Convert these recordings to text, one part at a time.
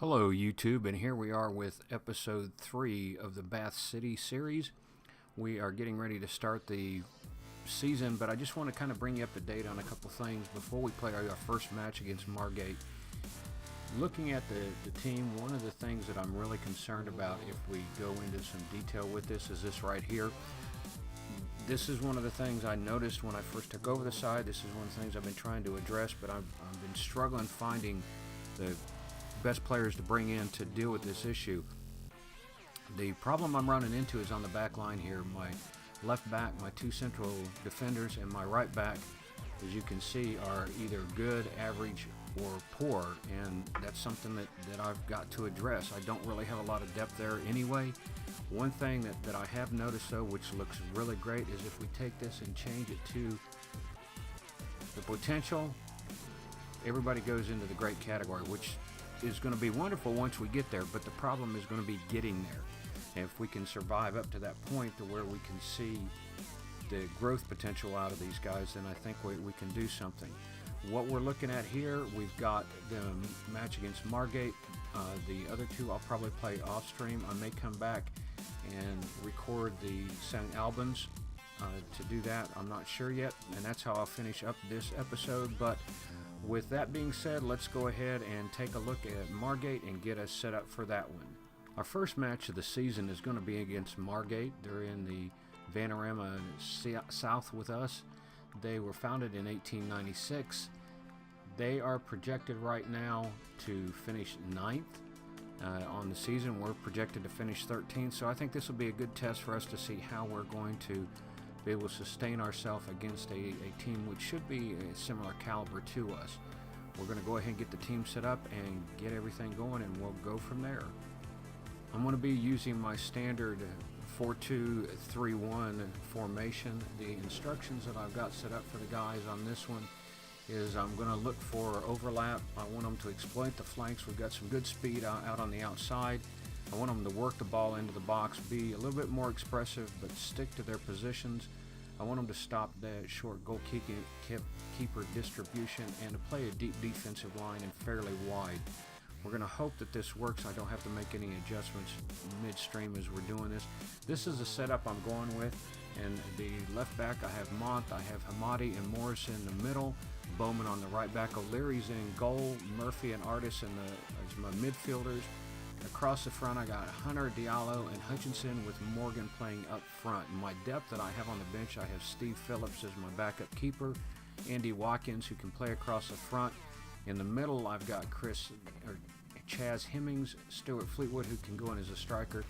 Hello YouTube, and here we are with episode 3 of the Bath City series. We are getting ready to start the season, but I just want to kind of bring you up to date on a couple things before we play our first match against Margate. Looking at the team, one of the things that I'm really concerned about if we go into some detail with this is this right here. This is one of the things I noticed when I first took over the side. This is one of the things I've been trying to address, but I've been struggling finding the best players to bring in to deal with this issue. The problem I'm running into is on the back line here. My left back, my two central defenders, and my right back, as you can see, are either good, average, or poor, and that's something that I've got to address. I don't really have a lot of depth there anyway. One thing that I have noticed though, which looks really great, is if we take this and change it to the potential, everybody goes into the great category, which is going to be wonderful once we get there, but the problem is going to be getting there. And if we can survive up to that point to where we can see the growth potential out of these guys, then I think we can do something. What we're looking at here, we've got the match against Margate. The other two I'll probably play off stream. I may come back and record the St. Albans to do that. I'm not sure yet, and that's how I'll finish up this episode. But with that being said, let's go ahead and take a look at Margate and get us set up for that one. Our first match of the season is going to be against Margate. They're in the Vanarama South with us. They were founded in 1896. They are projected right now to finish 9th on the season. We're projected to finish 13th, so I think this will be a good test for us to see how we're going to be able to sustain ourselves against a team which should be a similar caliber to us. We're going to go ahead and get the team set up and get everything going, and we'll go from there. I'm going to be using my standard 4-2-3-1 formation. The instructions that I've got set up for the guys on this one is I'm going to look for overlap. I want them to exploit the flanks. We've got some good speed out on the outside. I want them to work the ball into the box, be a little bit more expressive, but stick to their positions. I want them to stop that short goalkeeper distribution and to play a deep defensive line and fairly wide. We're going to hope that this works. I don't have to make any adjustments midstream as we're doing this. This is the setup I'm going with. And the left back, I have Mont, I have Hamadi and Morris in the middle, Bowman on the right back, O'Leary's in goal, Murphy and Artis as my midfielders. Across the front, I got Hunter, Diallo, and Hutchinson, with Morgan playing up front. In my depth that I have on the bench, I have Steve Phillips as my backup keeper, Andy Watkins, who can play across the front. In the middle, I've got Chaz Hemmings, Stuart Fleetwood, who can go in as a striker,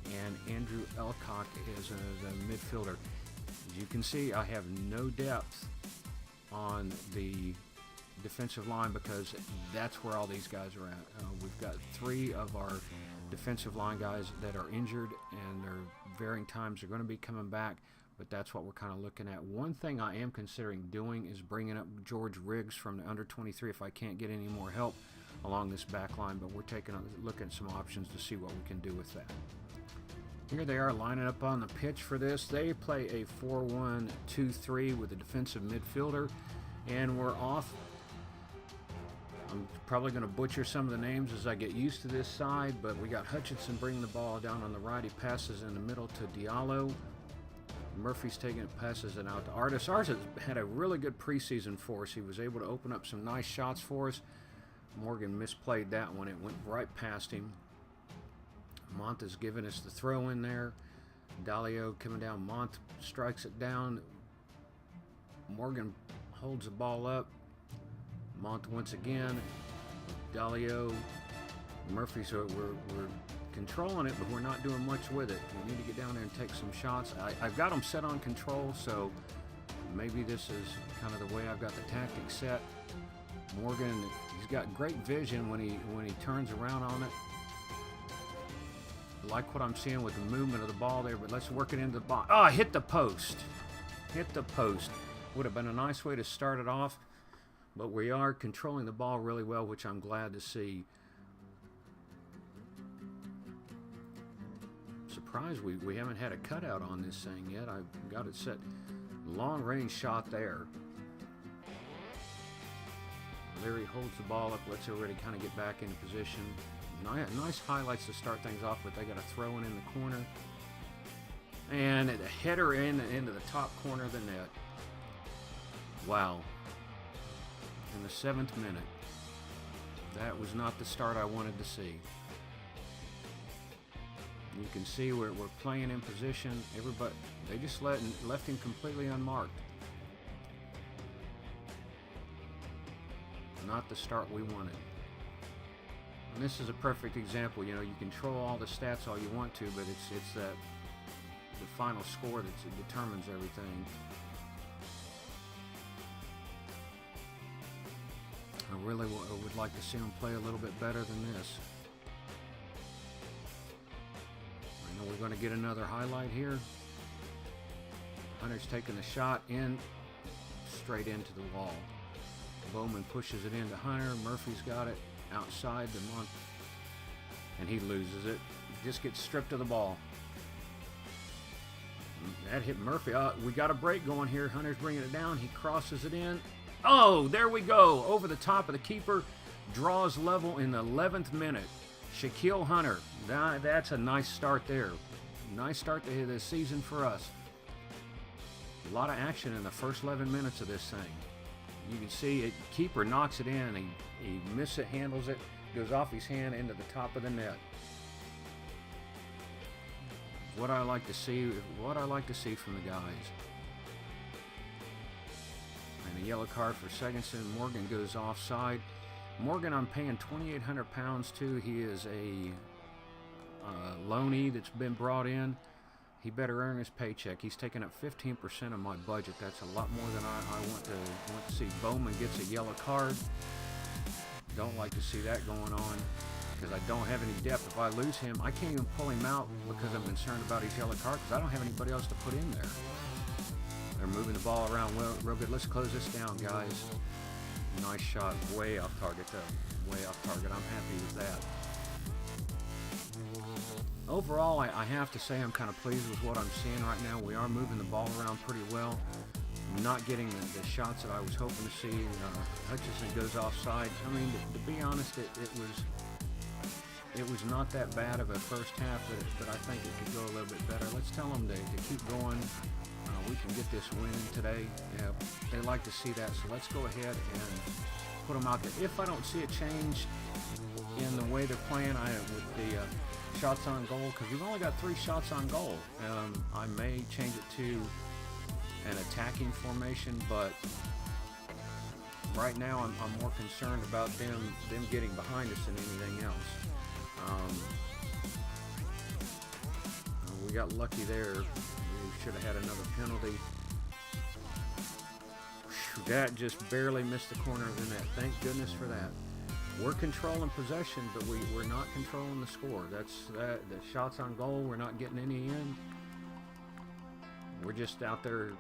and Andrew Elcock as the midfielder. As you can see, I have no depth on the defensive line because that's where all these guys are at. We've got 3 of our defensive line guys that are injured, and their varying times are going to be coming back, but that's what we're kind of looking at. One thing I am considering doing is bringing up George Riggs from the under 23 if I can't get any more help along this back line, but we're taking a look at some options to see what we can do with that. Here they are lining up on the pitch for this. They play a 4-1-2-3 with a defensive midfielder, and we're off. I'm probably going to butcher some of the names as I get used to this side, but we got Hutchinson bringing the ball down on the right. He passes in the middle to Diallo. Murphy's taking it, passes it out to Artis. Artis had a really good preseason for us. He was able to open up some nice shots for us. Morgan misplayed that one. It went right past him. Mont is giving us the throw in there. Dalio coming down. Mont strikes it down. Morgan holds the ball up. Mont once again. Dalio. Murphy's we're controlling it, but we're not doing much with it. We need to get down there and take some shots. I've got them set on control, so maybe this is kind of the way I've got the tactics set. Morgan, he's got great vision when he turns around on it. I like what I'm seeing with the movement of the ball there, but let's work it into the box. Oh, hit the post. Hit the post. Would have been a nice way to start it off, but we are controlling the ball really well, which I'm glad to see. Surprised we haven't had a cutout on this thing yet. I've got it set. Long range shot there. Leary holds the ball up, lets everybody kind of get back into position. Nice highlights to start things off with. They got a throw in the corner. And a header into the top corner of the net. Wow. In the 7th minute. That was not the start I wanted to see. You can see we're playing in position. Everybody, they just left him completely unmarked. Not the start we wanted. And this is a perfect example. You know, you control all the stats all you want to, but it's that the final score that determines everything. I really would like to see him play a little bit better than this. I know we're going to get another highlight here. Hunter's taking the shot in, straight into the wall. Bowman pushes it into Hunter. Murphy's got it outside the month, and he loses it. Just gets stripped of the ball. That hit Murphy. We got a break going here. Hunter's bringing it down. He crosses it in. Oh, there we go. Over the top of the keeper. Draws level in the 11th minute. Shaquille Hunter. That's a nice start there. Nice start to this season for us. A lot of action in the first 11 minutes of this thing. You can see it. Keeper knocks it in. He mishandles it. Goes off his hand into the top of the net. What I like to see from the guys. And a yellow card for Segenson. Morgan goes offside. Morgan, I'm paying 2,800 pounds to. He is a loanee that's been brought in. He better earn his paycheck. He's taking up 15% of my budget. That's a lot more than I want to see. Bowman gets a yellow card. Don't like to see that going on because I don't have any depth. If I lose him, I can't even pull him out because I'm concerned about his yellow card because I don't have anybody else to put in there. They're moving the ball around real good. Let's close this down, guys. Nice shot. Way off target, though. Way off target. I'm happy with that. Overall, I have to say I'm kind of pleased with what I'm seeing right now. We are moving the ball around pretty well. Not getting the shots that I was hoping to see. Hutchison goes offside. I mean, to be honest, it was not that bad of a first half, but I think it could go a little bit better. Let's tell them to keep going. We can get this win today. Yeah, they like to see that, so let's go ahead and put them out there. If I don't see a change in the way they're playing with the shots on goal, because we've only got 3 shots on goal, I may change it to an attacking formation, but right now I'm more concerned about them getting behind us than anything else. We got lucky there. We should have had another penalty. That just barely missed the corner of the net. Thank goodness for that. We're controlling possession, but we're not controlling the score. The shots on goal, we're not getting any in. We're just out there,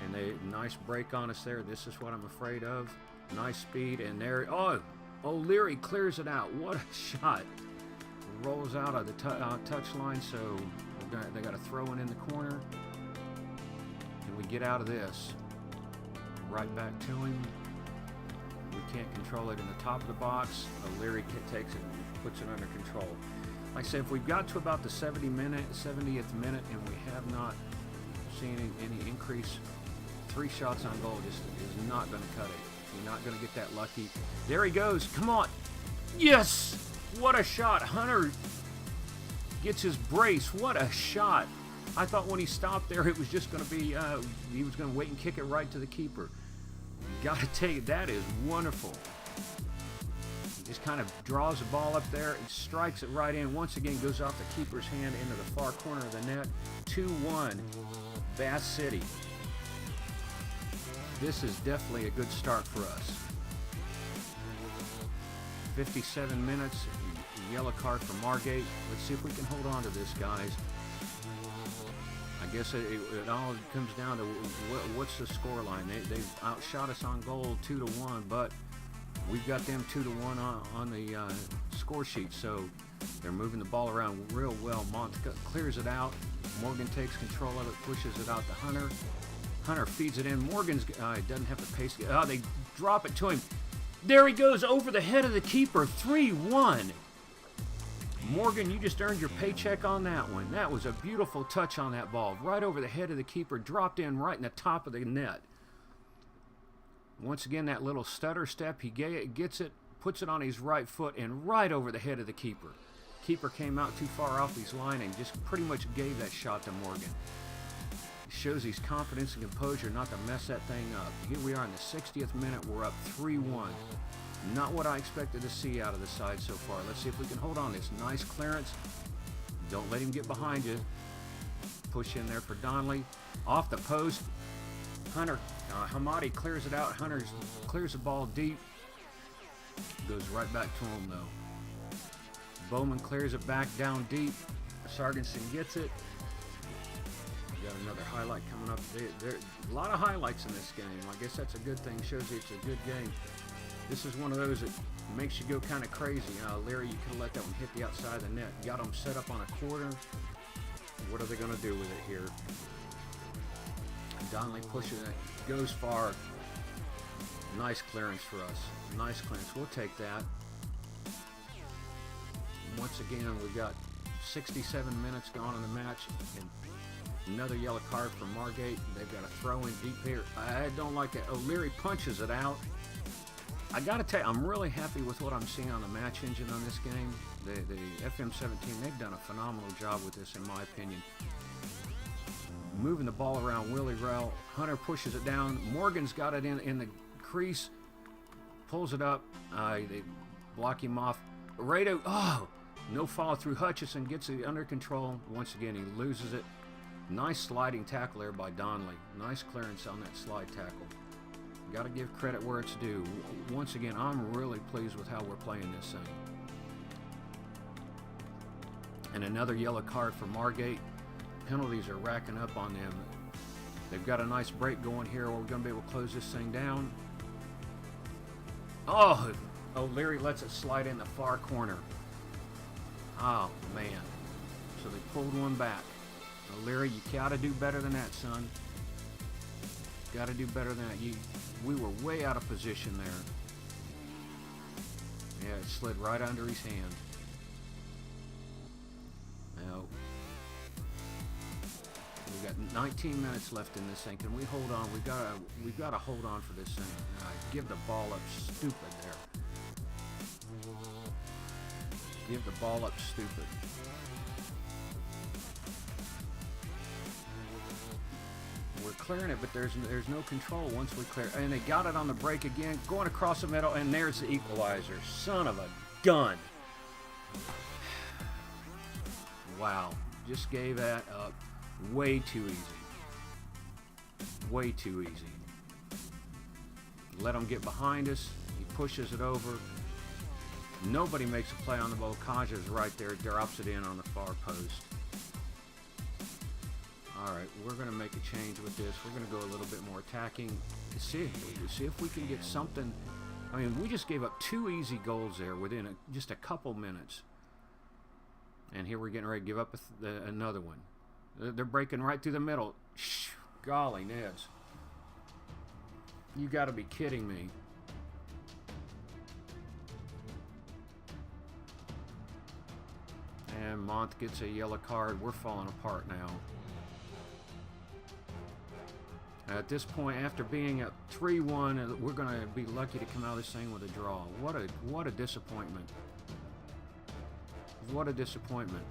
and nice break on us there. This is what I'm afraid of. Nice speed, and there. Oh, O'Leary clears it out. What a shot! Rolls out of the touch line, so they got a throw in the corner. Can we get out of this? Right back to him. We can't control it in the top of the box. O'Leary takes it and puts it under control. Like I said, if we've got to about the 70th minute, and we have not seen any increase, 3 shots on goal just is not going to cut it. You're not going to get that lucky. There he goes. Come on. Yes! What a shot. Hunter gets his brace. What a shot. I thought when he stopped there, it was just going to be, he was going to wait and kick it right to the keeper. Got to tell you, that is wonderful. He just kind of draws the ball up there and strikes it right in. Once again, goes off the keeper's hand into the far corner of the net. 2-1, Bass City. This is definitely a good start for us. 57 minutes, yellow card for Margate. Let's see if we can hold on to this, guys. I guess it all comes down to what's the score line. They've outshot us on goal 2-1, but we've got them 2-1 on the score sheet, so they're moving the ball around real well. Mont clears it out. Morgan takes control of it, pushes it out to Hunter. Hunter feeds it in. Morgan's doesn't have the pace. They drop it to him. There he goes over the head of the keeper. 3-1. Morgan, you just earned your paycheck on that one. That was a beautiful touch on that ball. Right over the head of the keeper, dropped in right in the top of the net. Once again, that little stutter step, he gets it, puts it on his right foot, and right over the head of the keeper. Keeper came out too far off his line and just pretty much gave that shot to Morgan. Shows his confidence and composure not to mess that thing up. Here we are in the 60th minute. We're up 3-1. Not what I expected to see out of the side so far. Let's see if we can hold on this. Nice clearance. Don't let him get behind you. Push in there for Donnelly. Off the post. Hunter, Hamadi clears it out. Hunter clears the ball deep. Goes right back to him though. Bowman clears it back down deep. Sargenson gets it. We got another highlight coming up. There a lot of highlights in this game. I guess that's a good thing. Shows you it's a good game. This is one of those that makes you go kind of crazy. Larry, you could have let that one hit the outside of the net. Got them set up on a quarter. What are they going to do with it here? Donnelly pushes it. Goes far. Nice clearance for us. Nice clearance. We'll take that. Once again, we've got 67 minutes gone in the match. And another yellow card for Margate. They've got a throw in deep here. I don't like it. O'Leary punches it out. I gotta tell you, I'm really happy with what I'm seeing on the match engine on this game. The FM17, they've done a phenomenal job with this, in my opinion. Moving the ball around Willie Rell. Hunter pushes it down. Morgan's got it in the crease. Pulls it up. They block him off. Rado, no follow through. Hutchison gets it under control. Once again, he loses it. Nice sliding tackle there by Donnelly. Nice clearance on that slide tackle. Got to give credit where it's due. Once again, I'm really pleased with how we're playing this thing. And another yellow card for Margate. Penalties are racking up on them. They've got a nice break going here. We're going to be able to close this thing down. Oh, O'Leary lets it slide in the far corner. Oh, man. So they pulled one back. O'Leary, you got to do better than that, son. Got to do better than that. We were way out of position there. Yeah, it slid right under his hand. Now, we've got 19 minutes left in this thing. Can we hold on? We've got to hold on for this thing. Give the ball up stupid there. Give the ball up stupid. We're clearing it, but there's no control once we clear. And they got it on the break again, going across the middle, and there's the equalizer. Son of a gun. Wow. Just gave that up way too easy. Way too easy. Let him get behind us. He pushes it over. Nobody makes a play on the ball. Kaja's right there, drops it in on the far post. All right, we're going to make a change with this. We're going to go a little bit more attacking. See if we can get something. I mean, we just gave up 2 easy goals there within just a couple minutes. And here we're getting ready to give up another one. They're breaking right through the middle. Golly, Neds. You got to be kidding me. And Month gets a yellow card. We're falling apart now. At this point, after being at 3-1, we're going to be lucky to come out of this thing with a draw. What a disappointment. What a disappointment.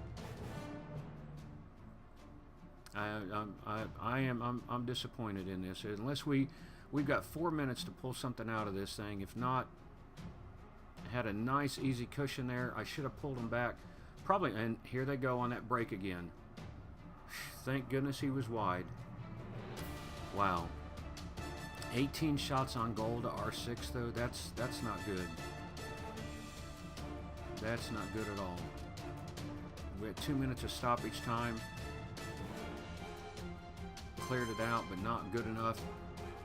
I'm disappointed in this. Unless we've got 4 minutes to pull something out of this thing. If not, had a nice easy cushion there. I should have pulled him back. Probably, and here they go on that break again. Thank goodness he was wide. Wow. 18 shots on goal to R6 though. That's not good. That's not good at all. We had 2 minutes of stoppage time. Cleared it out, but not good enough.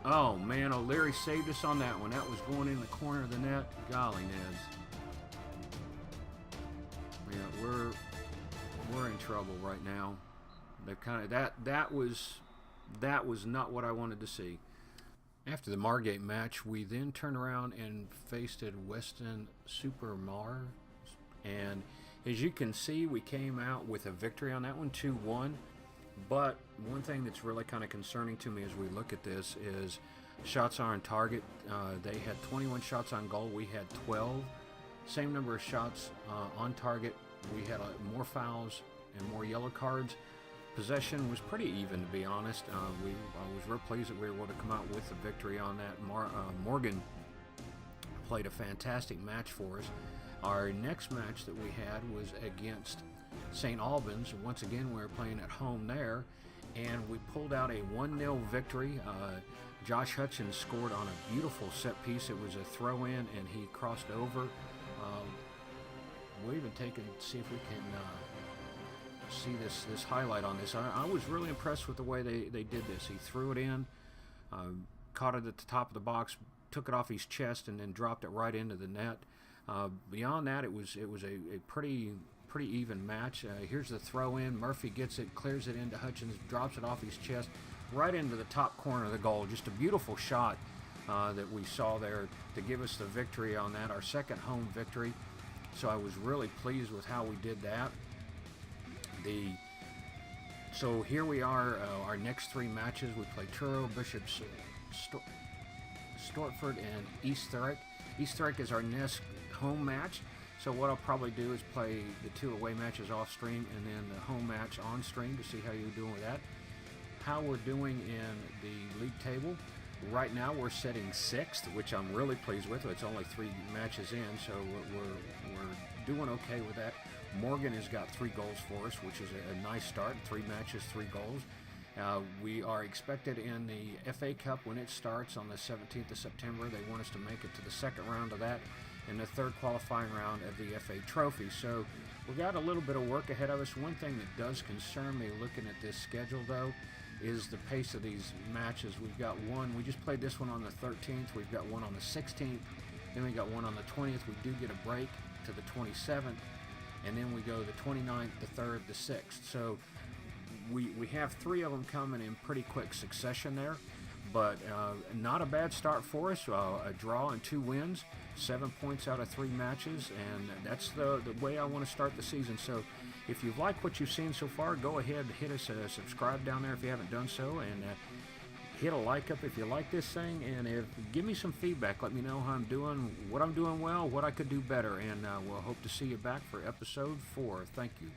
Oh man, O'Leary saved us on that one. That was going in the corner of the net. Golly, Neds. Yeah, we're in trouble right now. They're kind of that was not what I wanted to see. After the Margate match, we then turned around and faced at Weston Supermar, and As you can see, we came out with a victory on that one, 2-1. But one thing that's really kind of concerning to me as we look at this is shots on target. They had 21 shots on goal. We had 12. Same number of shots on target. We had more fouls and more yellow cards. Possession was pretty even, to be honest. I was real pleased that we were able to come out with a victory on that. Morgan played a fantastic match for us. Our next match that we had was against St. Albans. Once again, we were playing at home there, and we pulled out a 1-0 victory. Josh Hutchins scored on a beautiful set piece. It was a throw-in, and he crossed over. We'll even take and see if we can see this highlight on this. I was really impressed with the way they did this. He threw it in, caught it at the top of the box, took it off his chest, and then dropped it right into the net. Beyond that, it was a pretty even match. Here's the throw in. Murphy gets it, clears it into Hutchins, drops it off his chest, right into the top corner of the goal. Just a beautiful shot that we saw there to give us the victory on that, our second home victory. So I was really pleased with how we did that. So here we are, our next 3 matches. We play Truro, Bishop Stortford, and East Thurrock. East Thurrock is our next home match. So what I'll probably do is play the 2 away matches off stream and then the home match on stream to see how you're doing with that. How we're doing in the league table. Right now we're sitting 6th, which I'm really pleased with. It's only 3 matches in, so we're doing okay with that. Morgan has got 3 goals for us, which is a nice start. 3 matches, 3 goals. We are expected in the FA Cup when it starts on the 17th of September. They want us to make it to the second round of that and the 3rd qualifying round of the FA Trophy. So we've got a little bit of work ahead of us. One thing that does concern me looking at this schedule, though, is the pace of these matches. We've got one. We just played this one on the 13th. We've got one on the 16th. Then we got one on the 20th. We do get a break to the 27th. And then we go the 29th, the 3rd, the 6th. So we have 3 of them coming in pretty quick succession there. But not a bad start for us. A draw and 2 wins, 7 points out of 3 matches, and that's the way I want to start the season. So if you've liked what you've seen so far, go ahead and hit us a subscribe down there if you haven't done so, and hit a like up if you like this thing, and give me some feedback. Let me know how I'm doing, what I'm doing well, what I could do better, and we'll hope to see you back for episode 4. Thank you.